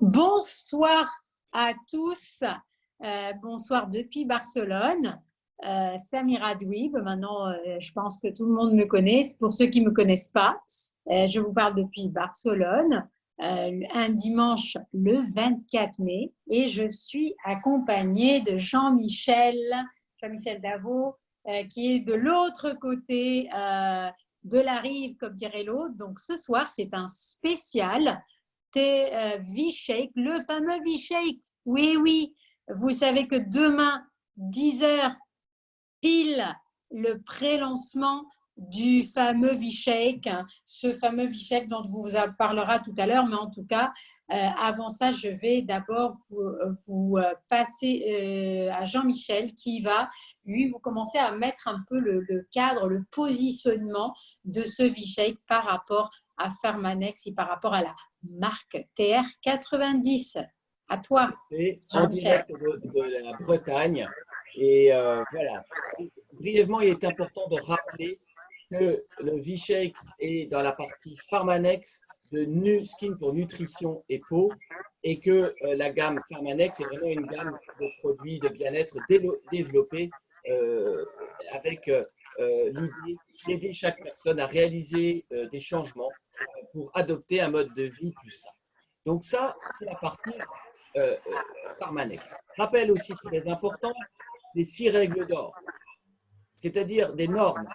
Bonsoir à tous, bonsoir depuis Barcelone. Samira Douib, maintenant je pense que tout le monde me connaît. Pour ceux qui ne me connaissent pas, je vous parle depuis Barcelone, un dimanche le 24 mai et je suis accompagnée de Jean-Michel Davot qui est de l'autre côté de la rive, comme dirait l'autre. Donc ce soir, c'est un spécial V-Shake, le fameux V-Shake. Oui, oui, vous savez que demain, 10 h, pile le pré-lancement du fameux V-Shake, ce fameux V-Shake dont on vous parlera tout à l'heure, mais en tout cas, avant ça, je vais d'abord vous passer à Jean-Michel qui va, lui, vous commencer à mettre un peu le cadre, le positionnement de ce V-Shake par rapport à Pharmanex et par rapport à la marque TR90. À toi. Et en direct de la Bretagne. Et voilà. Brièvement, il est important de rappeler que le V-Shake est dans la partie Pharmanex de Skin pour nutrition et peau et que la gamme Pharmanex est vraiment une gamme de produits de bien-être développée avec l'idée d'aider chaque personne à réaliser des changements pour adopter un mode de vie plus sain. Donc ça, c'est la partie Pharmanex. Rappel aussi très important, les 6 règles d'or, c'est-à-dire des normes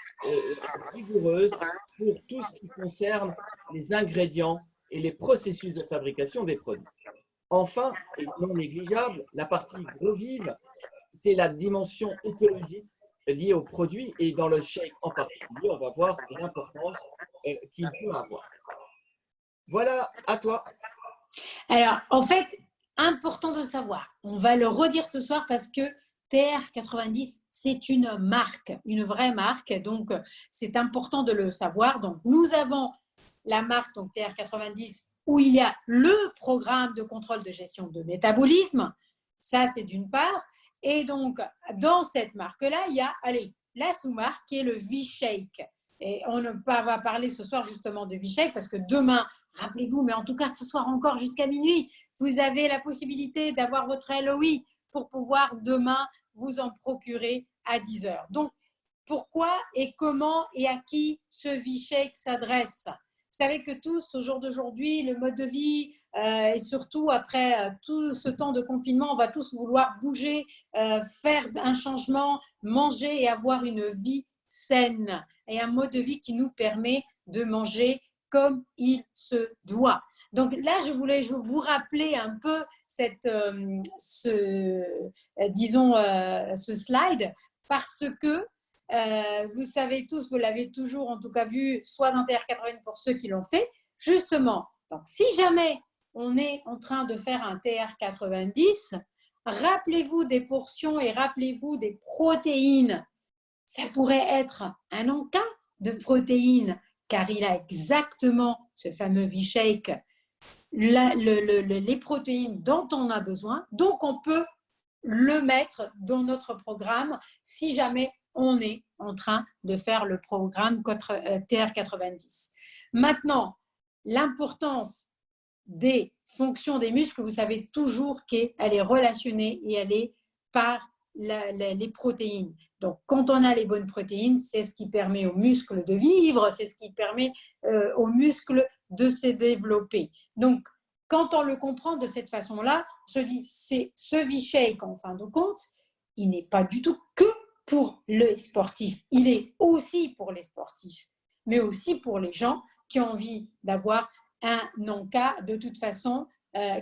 rigoureuses pour tout ce qui concerne les ingrédients et les processus de fabrication des produits. Enfin, et non négligeable, la partie gros vive, c'est la dimension écologique liée aux produits et dans le shake en particulier, on va voir l'importance qu'il peut avoir. Voilà, à toi. Alors, en fait, important de savoir, on va le redire ce soir parce que TR90, c'est une marque, une vraie marque, donc c'est important de le savoir. Donc, nous avons la marque donc TR90 où il y a le programme de contrôle de gestion de métabolisme, ça c'est d'une part, et donc dans cette marque-là, il y a, allez, la sous-marque qui est le V-Shake. Et on va parler ce soir justement de V-Shake parce que demain, rappelez-vous, mais en tout cas ce soir encore jusqu'à minuit, vous avez la possibilité d'avoir votre LOI pour pouvoir demain vous en procurer à 10 h. Donc, pourquoi et comment et à qui ce V-Shake s'adresse? Vous savez que tous, au jour d'aujourd'hui, le mode de vie et surtout après tout ce temps de confinement, on va tous vouloir bouger, faire un changement, manger et avoir une vie saine et un mode de vie qui nous permet de manger comme il se doit. Donc là, je voulais vous rappeler un peu ce slide parce que vous savez tous, vous l'avez toujours en tout cas vu, soit dans TR80 pour ceux qui l'ont fait, justement. Donc si jamais on est en train de faire un TR90, rappelez-vous des portions et rappelez-vous des protéines. Ça pourrait être un encas de protéines, car il a exactement ce fameux V-Shake, les protéines dont on a besoin. Donc, on peut le mettre dans notre programme si jamais on est en train de faire le programme TR90. Maintenant, l'importance des fonctions des muscles, vous savez toujours qu'elle est relationnée et elle est par les protéines. Donc, quand on a les bonnes protéines, c'est ce qui permet aux muscles de vivre, c'est ce qui permet aux muscles de se développer. Donc, quand on le comprend de cette façon-là, on se dit, c'est ce V-Shake, en fin de compte, il n'est pas du tout que pour les sportifs. Il est aussi pour les sportifs, mais aussi pour les gens qui ont envie d'avoir un encas de toute façon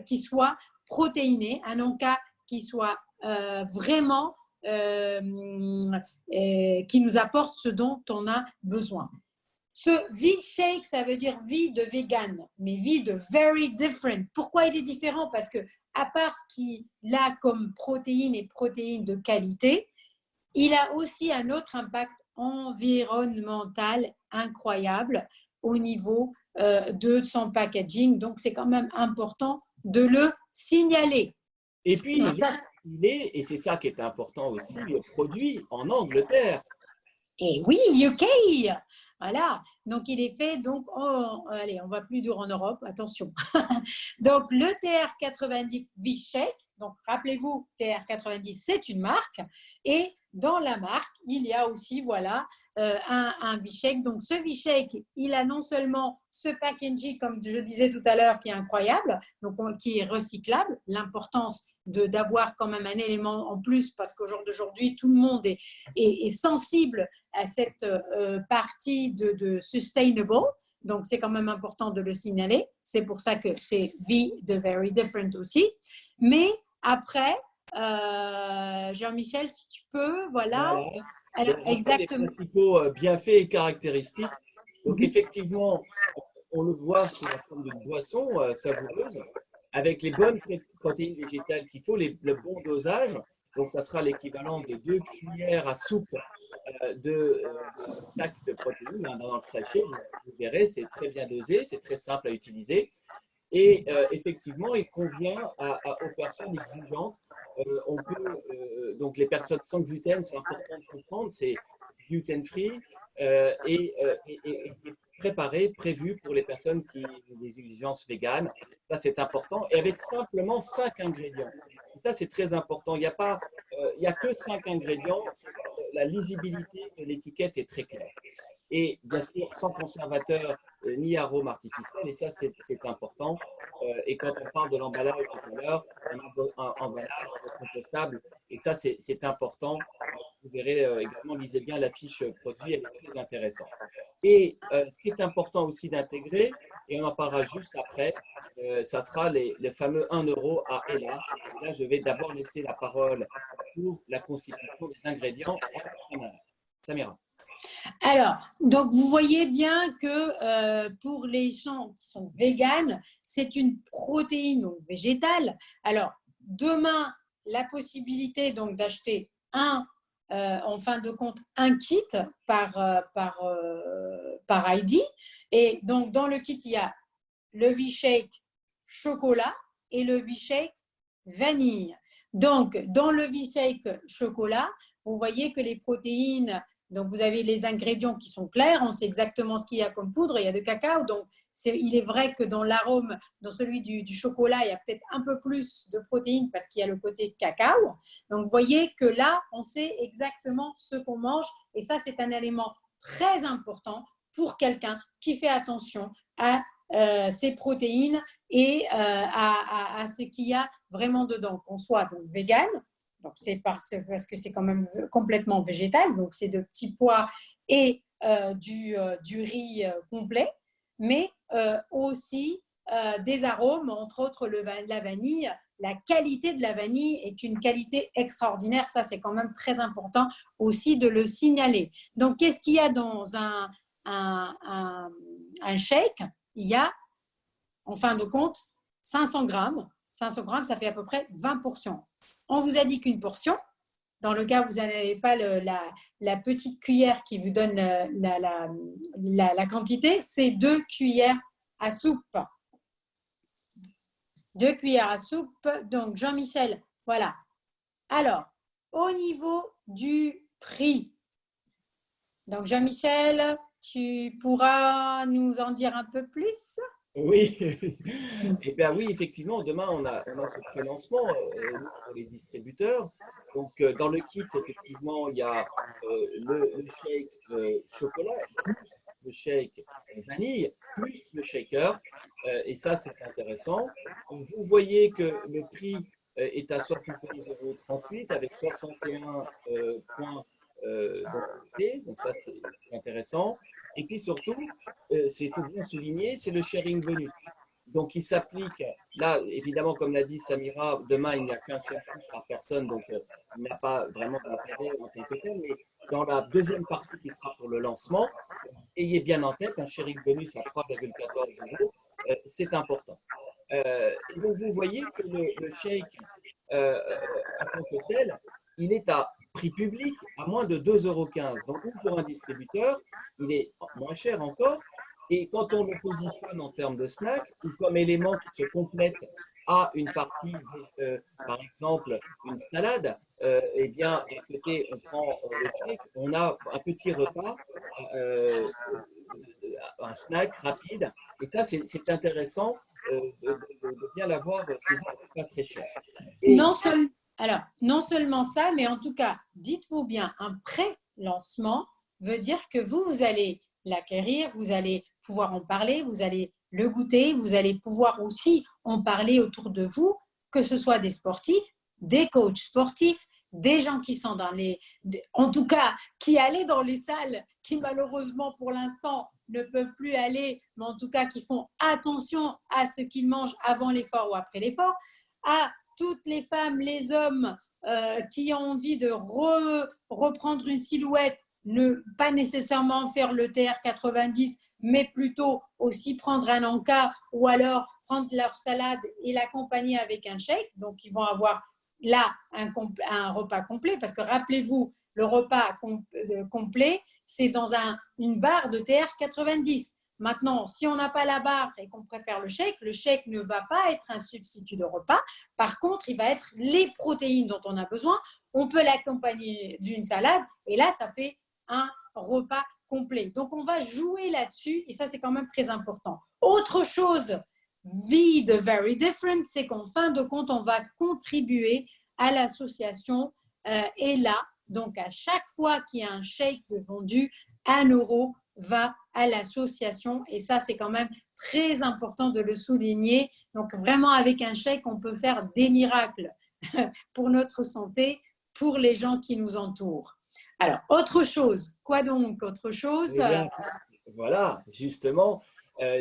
qui soit protéiné, un encas qui soit vraiment qui nous apporte ce dont on a besoin. Ce V-Shake, ça veut dire vie de vegan, mais vie de very different. Pourquoi il est différent? Parce que à part ce qu'il a comme protéines et protéines de qualité, il a aussi un autre impact environnemental incroyable au niveau de son packaging. Donc, c'est quand même important de le signaler. Et puis, et c'est ça qui est important aussi, produit en Angleterre. Et oui, UK. Voilà. Donc, il est fait. Donc, allez, on va plus dur en Europe. Attention. Donc, le TR90 V-Shake. Donc, rappelez-vous, TR90, c'est une marque. Et dans la marque, il y a aussi, voilà, un V-Shake. Donc, ce V-Shake, il a non seulement ce packaging, comme je disais tout à l'heure, qui est incroyable, donc qui est recyclable. L'importance d'avoir quand même un élément en plus, parce qu'aujourd'hui, tout le monde est sensible à cette partie de sustainable. Donc, c'est quand même important de le signaler. C'est pour ça que c'est V de Very Different aussi. Mais après, Jean-Michel, si tu peux, voilà. Voilà. Alors, Donc, rappelle les exactement. principaux bienfaits et caractéristiques. Donc, effectivement, on le voit sous la forme d'une boisson savoureuse, avec les bonnes protéines végétales qu'il faut, le bon dosage. Donc, ça sera l'équivalent de 2 cuillères à soupe de sac de protéines dans le sachet. Vous verrez, c'est très bien dosé, c'est très simple à utiliser. Et effectivement, il convient aux personnes exigeantes. On peut, donc les personnes sans gluten, c'est important de comprendre, c'est gluten-free et préparé, prévu pour les personnes qui ont des exigences véganes. Ça, c'est important. Et avec simplement 5 ingrédients. Ça, c'est très important. Il n'y a que 5 ingrédients. La lisibilité de l'étiquette est très claire. Et bien sûr, sans conservateur ni arôme artificiel, et ça, c'est important. Et quand on parle de l'emballage tout à l'heure, un emballage compostable, et ça, c'est important. Vous verrez également, lisez bien la fiche produit, elle est très intéressante. Et ce qui est important aussi d'intégrer, et on en parlera juste après, ça sera les fameux 1 euro à Ella. Et là, je vais d'abord laisser la parole pour la constitution des ingrédients à Samira. Alors, donc vous voyez bien que pour les gens qui sont véganes, c'est une protéine donc végétale. Alors, demain, la possibilité donc d'acheter en fin de compte, un kit par ID. Et donc, dans le kit, il y a le V-Shake chocolat et le V-Shake vanille. Donc, dans le V-Shake chocolat, vous voyez que les protéines, donc vous avez les ingrédients qui sont clairs, on sait exactement ce qu'il y a comme poudre, il y a de cacao, donc il est vrai que dans l'arôme, dans celui du chocolat, il y a peut-être un peu plus de protéines parce qu'il y a le côté cacao. Donc, vous voyez que là, on sait exactement ce qu'on mange et ça, c'est un élément très important pour quelqu'un qui fait attention à ces protéines et à ce qu'il y a vraiment dedans, qu'on soit donc vegan, donc c'est parce que c'est quand même complètement végétal, donc c'est de petits pois et du riz complet, mais aussi des arômes, entre autres la vanille. La qualité de la vanille est une qualité extraordinaire, ça c'est quand même très important aussi de le signaler. Donc qu'est-ce qu'il y a dans un shake? Il y a, en fin de compte, 500 grammes. 500 grammes, ça fait à peu près 20 portions. On vous a dit qu'une portion, dans le cas où vous n'avez pas la petite cuillère qui vous donne la quantité, c'est 2 cuillères à soupe. 2 cuillères à soupe. Donc, Jean-Michel, voilà. Alors, au niveau du prix, donc Jean-Michel, tu pourras nous en dire un peu plus? Oui, et bien oui, effectivement, demain on a ce pré-lancement pour les distributeurs. Donc dans le kit, effectivement, il y a le shake chocolat, plus le shake vanille, plus le shaker. Et ça, c'est intéressant. Donc, vous voyez que le prix est à 71,38 € avec 61 points donc ça, c'est intéressant. Et puis surtout, il faut bien souligner, c'est le sharing bonus. Donc, il s'applique, là, évidemment, comme l'a dit Samira, demain, il n'y a qu'un seul prix par personne, donc il n'y a pas vraiment d'intérêt en tant que tel. Mais dans la deuxième partie qui sera pour le lancement, ayez bien en tête un sharing bonus à 3,14 €, c'est important. Et donc, vous voyez que le shake en tant que tel, il est à prix public à moins de 2,15 €. Donc, pour un distributeur, il est moins cher encore. Et quand on le positionne en termes de snack ou comme élément qui se complète a une partie, par exemple, une salade, eh bien, à côté, on prend le shake, on a un petit repas, euh, un snack rapide. Et ça, c'est intéressant de bien l'avoir, ces offres pas très chères. Et Non, alors, non seulement ça, mais en tout cas, dites-vous bien, un pré-lancement veut dire que vous allez l'acquérir, vous allez pouvoir en parler, vous allez le goûter, vous allez pouvoir aussi en parler autour de vous, que ce soit des sportifs, des coachs sportifs, des gens qui sont dans les, en tout cas, qui allaient dans les salles, qui malheureusement pour l'instant ne peuvent plus aller, mais en tout cas qui font attention à ce qu'ils mangent avant l'effort ou après l'effort, à toutes les femmes, les hommes qui ont envie de reprendre une silhouette, ne pas nécessairement faire le TR90, mais plutôt aussi prendre un encas ou alors prendre leur salade et l'accompagner avec un shake. Donc, ils vont avoir là un repas complet parce que rappelez-vous, le repas complet, c'est dans une barre de TR90. Maintenant, si on n'a pas la barre et qu'on préfère le shake ne va pas être un substitut de repas. Par contre, il va être les protéines dont on a besoin. On peut l'accompagner d'une salade et là, ça fait un repas complet. Donc, on va jouer là-dessus et ça, c'est quand même très important. Autre chose, vie de Very Different, c'est qu'en fin de compte, on va contribuer à l'association et là, donc à chaque fois qu'il y a un shake de vendu, 1 € va à l'association et ça c'est quand même très important de le souligner. Donc vraiment avec un chèque on peut faire des miracles pour notre santé, pour les gens qui nous entourent. Alors autre chose, quoi donc autre chose? eh bien, voilà, justement,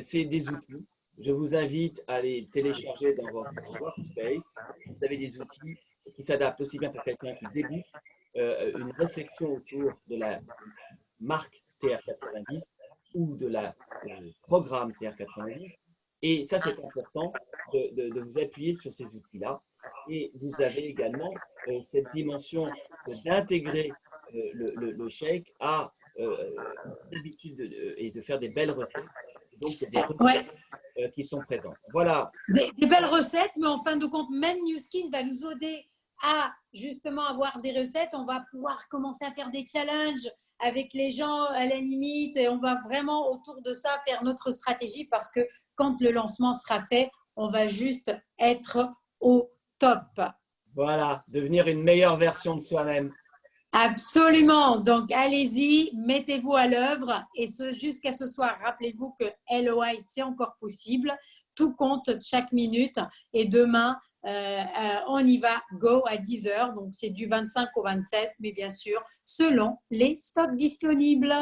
c'est des outils. Je vous invite à les télécharger dans votre workspace. Vous avez des outils qui s'adaptent aussi bien pour quelqu'un qui débute, une réflexion autour de la marque TR90 ou de le programme TR90. Et ça, c'est important de vous appuyer sur ces outils-là. Et vous avez également cette dimension d'intégrer le shake à l'habitude et de faire des belles recettes. Donc, il y a des Ouais. recettes qui sont présentes. Voilà. Des belles recettes, mais en fin de compte, même New Skin va nous aider à justement avoir des recettes. On va pouvoir commencer à faire des challenges avec les gens à la limite et on va vraiment autour de ça faire notre stratégie parce que quand le lancement sera fait, on va juste être au top. Voilà, devenir une meilleure version de soi-même. Absolument. Donc, allez-y, mettez-vous à l'œuvre et jusqu'à ce soir, rappelez-vous que LOI, c'est encore possible. Tout compte chaque minute et demain, on y va, go à 10 h. Donc, c'est du 25 au 27, mais bien sûr, selon les stocks disponibles.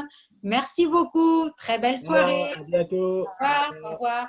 Merci beaucoup. Très belle Voilà, soirée. à bientôt. Au revoir. Au revoir.